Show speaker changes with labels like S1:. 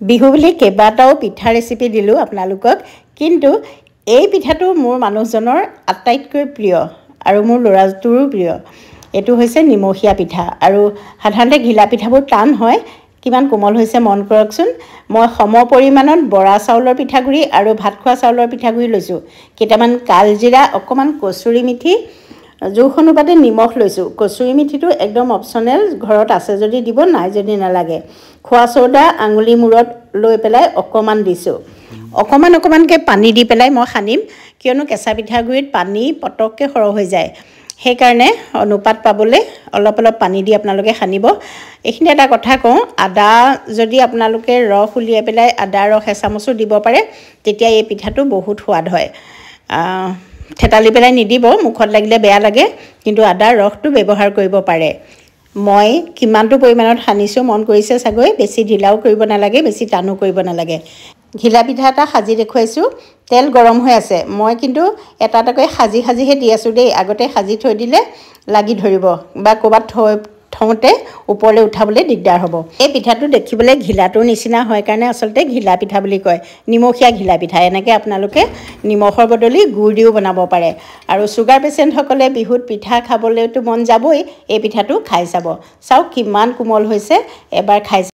S1: বিহু বুলি কেইবাটাও পিঠা ৰেচিপি দিলোঁ আপোনালোকক, কিন্তু এই পিঠাটো মোৰ মানুহজনৰ আটাইতকৈ প্ৰিয় আৰু মোৰ ল'ৰাটোৰো প্ৰিয়। এইটো হৈছে নিমখীয়া পিঠা আৰু সাধাৰণতে ঘিলা পিঠাবোৰ টান হয়, কিমান কোমল হৈছে মন কৰকচোন। মই সম পৰিমাণত বৰা চাউলৰ পিঠাগুড়ি আৰু ভাত খোৱা চাউলৰ পিঠাগুড়ি লৈছোঁ, কেইটামান কালজিৰা, অকণমান কচুৰি মেথি, জোখ অনুপাতে নিমখ লৈছোঁ। কচুৰি মেথিটো একদম অপশ্যনেল, ঘৰত আছে যদি দিব, নাই যদি নালাগে। খোৱা চ'দা আঙুলি মূৰত লৈ পেলাই অকণমান দিছোঁ। অকণমানকৈ পানী দি পেলাই মই সানিম, কিয়নো কেঁচা পিঠাগুড়িত পানী পটককৈ সৰহ হৈ যায়। সেইকাৰণে অনুপাত পাবলৈ অলপ অলপ পানী দি আপোনালোকে সানিব। এইখিনি এটা কথা কওঁ, আদা যদি আপোনালোকে ৰস উলিয়াই পেলাই আদা ৰস এচামুচো দিব পাৰে, তেতিয়া এই পিঠাটো বহুত সোৱাদ হয়। থেতালি পেলাই নিদিব, মুখত লাগিলে বেয়া লাগে, কিন্তু আদাৰ ৰসটো ব্যৱহাৰ কৰিব পাৰে। মই কিমানটো পৰিমাণত সানিছোঁ মন কৰিছে চাগৈ, বেছি ঢিলাও কৰিব নালাগে, বেছি টানো কৰিব নালাগে। ঘিলা পিঠা এটা সাজি দেখুৱাইছোঁ, তেল গৰম হৈ আছে। মই কিন্তু এটা এটাকৈ সাজিহে দি আছোঁ দেই, আগতে সাজি থৈ দিলে লাগি ধৰিব বা ক'ৰবাত থওঁতে ওপৰলৈ উঠাবলৈ দিগদাৰ হ'ব। এই পিঠাটো দেখিবলৈ ঘিলাটোৰ নিচিনা হয় কাৰণে আচলতে ঘিলা পিঠা বুলি কয়, নিমখীয়া ঘিলা পিঠা। এনেকৈ আপোনালোকে নিমখৰ বদলি গুড় দিও বনাব পাৰে। আৰু চুগাৰ পেচেণ্টসকলে বিহুত পিঠা খাবলৈতো মন যাবই, এই পিঠাটো খাই চাব। চাওক কিমান কোমল হৈছে, এবাৰ খাই